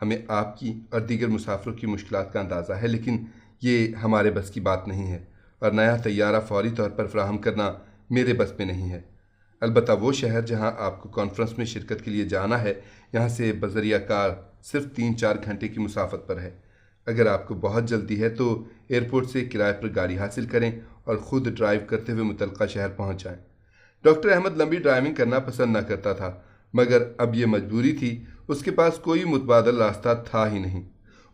ہمیں آپ کی اور دیگر مسافروں کی مشکلات کا اندازہ ہے، لیکن یہ ہمارے بس کی بات نہیں ہے، اور نیا طیارہ فوری طور پر فراہم کرنا میرے بس میں نہیں ہے۔ البتہ وہ شہر جہاں آپ کو کانفرنس میں شرکت کے لیے جانا ہے، یہاں سے بذریعہ کار صرف 3-4 گھنٹے کی مسافت پر ہے۔ اگر آپ کو بہت جلدی ہے تو ایئرپورٹ سے کرائے پر گاڑی حاصل کریں اور خود ڈرائیو کرتے ہوئے متعلقہ شہر پہنچ جائیں۔ ڈاکٹر احمد لمبی ڈرائیونگ کرنا پسند نہ کرتا تھا، مگر اب یہ مجبوری تھی، اس کے پاس کوئی متبادل راستہ تھا ہی نہیں۔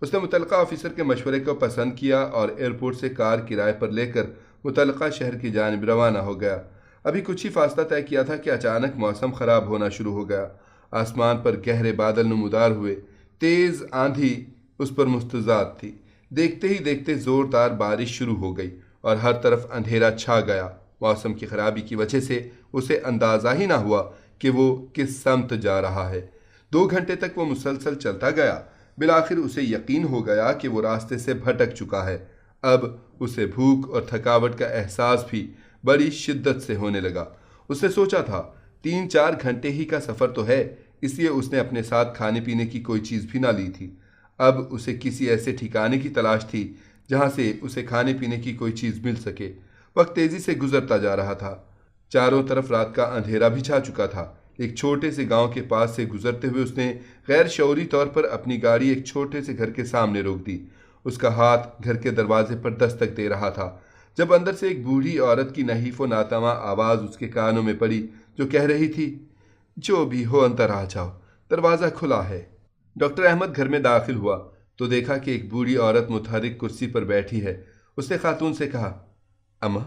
اس نے متعلقہ آفیسر کے مشورے کو پسند کیا اور ایئرپورٹ سے کار کرائے پر لے کر متعلقہ شہر کی جانب روانہ ہو گیا۔ ابھی کچھ ہی فاصلہ طے کیا تھا کہ اچانک موسم خراب ہونا شروع ہو گیا۔ آسمان پر گہرے بادل نمودار ہوئے، تیز آندھی اس پر مستعد تھی۔ دیکھتے ہی دیکھتے زوردار بارش شروع ہو گئی اور ہر طرف اندھیرا چھا گیا۔ موسم کی خرابی کی وجہ سے اسے اندازہ ہی نہ ہوا کہ وہ کس سمت جا رہا ہے۔ 2 گھنٹے تک وہ مسلسل چلتا گیا۔ بالآخر اسے یقین ہو گیا کہ وہ راستے سے بھٹک چکا ہے۔ اب اسے بھوک اور تھکاوٹ کا احساس بھی بڑی شدت سے ہونے لگا۔ اس نے سوچا تھا 3-4 گھنٹے ہی کا سفر تو ہے، اس لیے اس نے اپنے ساتھ کھانے پینے کی کوئی چیز بھی نہ لی تھی۔ اب اسے کسی ایسے ٹھکانے کی تلاش تھی جہاں سے اسے کھانے پینے کی کوئی چیز مل سکے۔ وقت تیزی سے گزرتا جا رہا تھا۔ چاروں طرف رات کا اندھیرا بھی چھا چکا تھا۔ ایک چھوٹے سے گاؤں کے پاس سے گزرتے ہوئے اس نے غیر شعوری طور پر اپنی گاڑی ایک چھوٹے سے گھر کے سامنے روک دی۔ اس کا ہاتھ گھر کے دروازے پر دستک دے رہا تھا جب اندر سے ایک بوڑھی عورت کی نحیف و ناتواں آواز اس کے کانوں میں پڑی، جو کہہ رہی تھی، جو بھی ہو اندر آ جاؤ، دروازہ کھلا ہے۔ ڈاکٹر احمد گھر میں داخل ہوا تو دیکھا کہ ایک بوڑھی عورت متحرک کرسی پر بیٹھی ہے۔ اس نے خاتون سے کہا، اماں،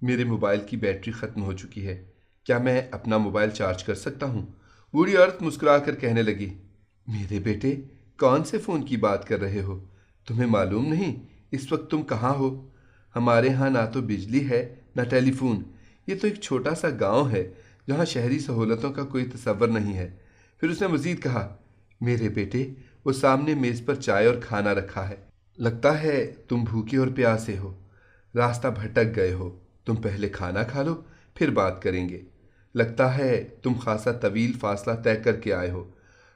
میرے موبائل کی بیٹری ختم ہو چکی ہے، کیا میں اپنا موبائل چارج کر سکتا ہوں؟ بوڑھی عورت مسکرا کر کہنے لگی، میرے بیٹے، کون سے فون کی بات کر رہے ہو؟ تمہیں معلوم نہیں اس وقت تم کہاں ہو؟ ہمارے ہاں نہ تو بجلی ہے نہ ٹیلی فون۔ یہ تو ایک چھوٹا سا گاؤں ہے جہاں شہری سہولتوں کا کوئی تصور نہیں ہے۔ پھر اس نے مزید کہا، میرے بیٹے، وہ سامنے میز پر چائے اور کھانا رکھا ہے، لگتا ہے تم بھوکے اور پیاسے ہو، راستہ بھٹک گئے ہو، تم پہلے کھانا کھا لو پھر بات کریں گے، لگتا ہے تم خاصا طویل فاصلہ طے کر کے آئے ہو۔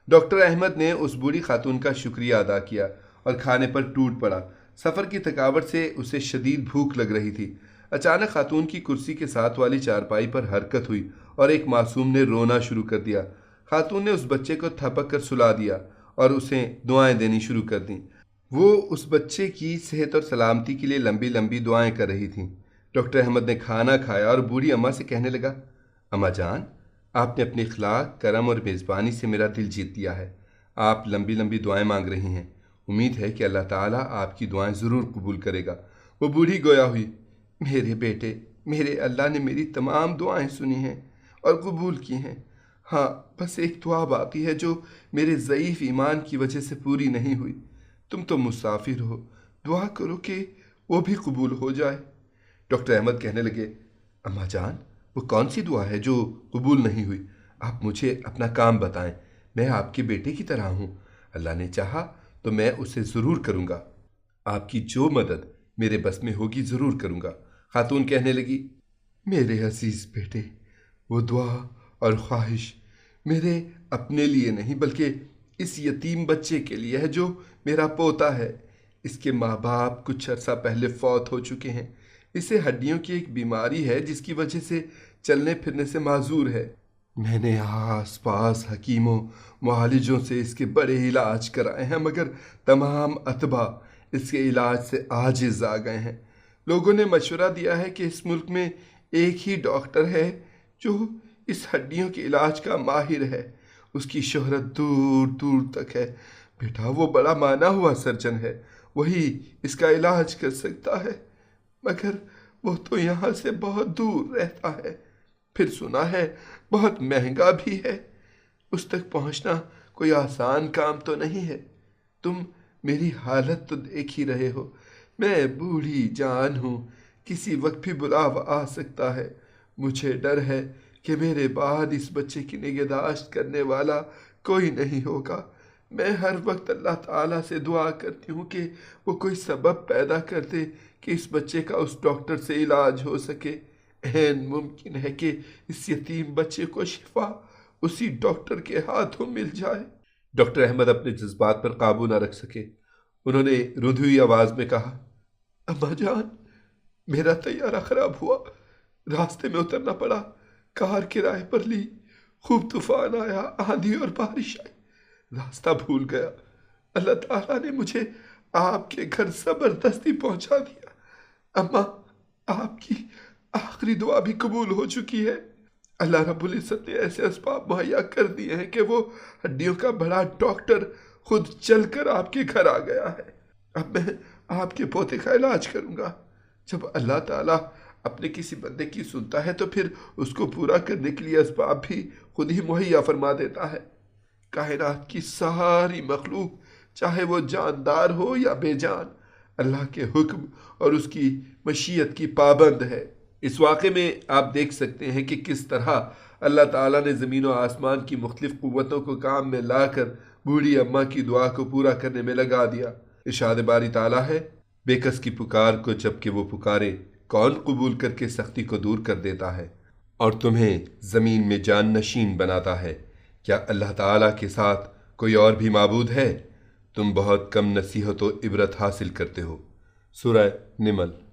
ڈاکٹر احمد نے اس بوڑھی خاتون کا شکریہ ادا کیا اور کھانے پر ٹوٹ پڑا۔ سفر کی تھکاوٹ سے اسے شدید بھوک لگ رہی تھی۔ اچانک خاتون کی کرسی کے ساتھ والی چارپائی پر حرکت ہوئی اور ایک معصوم نے رونا شروع کر دیا۔ خاتون نے اس بچے کو تھپک کر سلا دیا اور اسے دعائیں دینی شروع کر دیں۔ وہ اس بچے کی صحت اور سلامتی کے لیے لمبی لمبی دعائیں کر رہی تھیں۔ ڈاکٹر احمد نے کھانا کھایا اور بوڑھی اماں سے کہنے لگا، اماں جان، آپ نے اپنے اخلاق، کرم اور میزبانی سے میرا دل جیت لیا ہے۔ آپ لمبی لمبی دعائیں مانگ رہی ہیں، امید ہے کہ اللہ تعالیٰ آپ کی دعائیں ضرور قبول کرے گا۔ وہ بوڑھی گویا ہوئی، میرے بیٹے، میرے اللہ نے میری تمام دعائیں سنی ہیں اور قبول کی ہیں۔ ہاں، بس ایک دعا باقی ہے جو میرے ضعیف ایمان کی وجہ سے پوری نہیں ہوئی۔ تم تو مسافر ہو، دعا کرو کہ وہ بھی قبول ہو جائے۔ ڈاکٹر احمد کہنے لگے، اماں جان، وہ کون سی دعا ہے جو قبول نہیں ہوئی؟ آپ مجھے اپنا کام بتائیں، میں آپ کے بیٹے کی طرح ہوں، اللہ نے چاہا تو میں اسے ضرور کروں گا۔ آپ کی جو مدد میرے بس میں ہوگی ضرور کروں گا۔ خاتون کہنے لگی، میرے عزیز بیٹے، وہ دعا اور خواہش میرے اپنے لیے نہیں بلکہ اس یتیم بچے کے لیے ہے جو میرا پوتا ہے۔ اس کے ماں باپ کچھ عرصہ پہلے فوت ہو چکے ہیں۔ اسے ہڈیوں کی ایک بیماری ہے جس کی وجہ سے چلنے پھرنے سے معذور ہے۔ میں نے آس پاس حکیموں معالجوں سے اس کے بڑے علاج کرائے ہیں، مگر تمام اتباع اس کے علاج سے عاجز آ گئے ہیں۔ لوگوں نے مشورہ دیا ہے کہ اس ملک میں ایک ہی ڈاکٹر ہے جو اس ہڈیوں کے علاج کا ماہر ہے۔ اس کی شہرت دور دور تک ہے۔ بیٹا، وہ بڑا مانا ہوا سرجن ہے، وہی اس کا علاج کر سکتا ہے، مگر وہ تو یہاں سے بہت دور رہتا ہے، پھر سنا ہے بہت مہنگا بھی ہے۔ اس تک پہنچنا کوئی آسان کام تو نہیں ہے۔ تم میری حالت تو دیکھ ہی رہے ہو، میں بوڑھی جان ہوں، کسی وقت بھی بلاوا آ سکتا ہے۔ مجھے ڈر ہے کہ میرے بعد اس بچے کی نگہداشت کرنے والا کوئی نہیں ہوگا۔ میں ہر وقت اللہ تعالیٰ سے دعا کرتی ہوں کہ وہ کوئی سبب پیدا کر دے کہ اس بچے کا اس ڈاکٹر سے علاج ہو سکے۔ عین ممکن ہے کہ اس یتیم بچے کو شفا اسی ڈاکٹر کے ہاتھوں مل جائے۔ ڈاکٹر احمد اپنے جذبات پر قابو نہ رکھ سکے۔ انہوں نے رندھی ہوئی آواز میں کہا، اماں جان، میرا طیارہ خراب ہوا، راستے میں اترنا پڑا، کار کرائے پر لی، خوب طوفان آیا، آندھی اور بارش آئی، راستہ بھول گیا۔ اللہ تعالیٰ نے مجھے آپ کے گھر زبردستی پہنچا دیا۔ اماں، آپ کی آخری دعا بھی قبول ہو چکی ہے۔ اللہ رب العزت نے ایسے اسباب مہیا کر دیے ہیں کہ وہ ہڈیوں کا بڑا ڈاکٹر خود چل کر آپ کے گھر آ گیا ہے۔ اب میں آپ کے پوتے کا علاج کروں گا۔ جب اللہ تعالیٰ اپنے کسی بندے کی سنتا ہے تو پھر اس کو پورا کرنے کے لیے اسباب بھی خود ہی مہیا فرما دیتا ہے۔ کائنات کی ساری مخلوق، چاہے وہ جاندار ہو یا بے جان، اللہ کے حکم اور اس کی مشیت کی پابند ہے۔ اس واقعے میں آپ دیکھ سکتے ہیں کہ کس طرح اللہ تعالیٰ نے زمین و آسمان کی مختلف قوتوں کو کام میں لا کر بوڑھی اماں کی دعا کو پورا کرنے میں لگا دیا۔ ارشاد باری تعالیٰ ہے، بے کس کی پکار کو جب کہ وہ پکارے کون قبول کر کے سختی کو دور کر دیتا ہے اور تمہیں زمین میں جان نشین بناتا ہے۔ کیا اللہ تعالیٰ کے ساتھ کوئی اور بھی معبود ہے؟ تم بہت کم نصیحت و عبرت حاصل کرتے ہو۔ سورہ نمل۔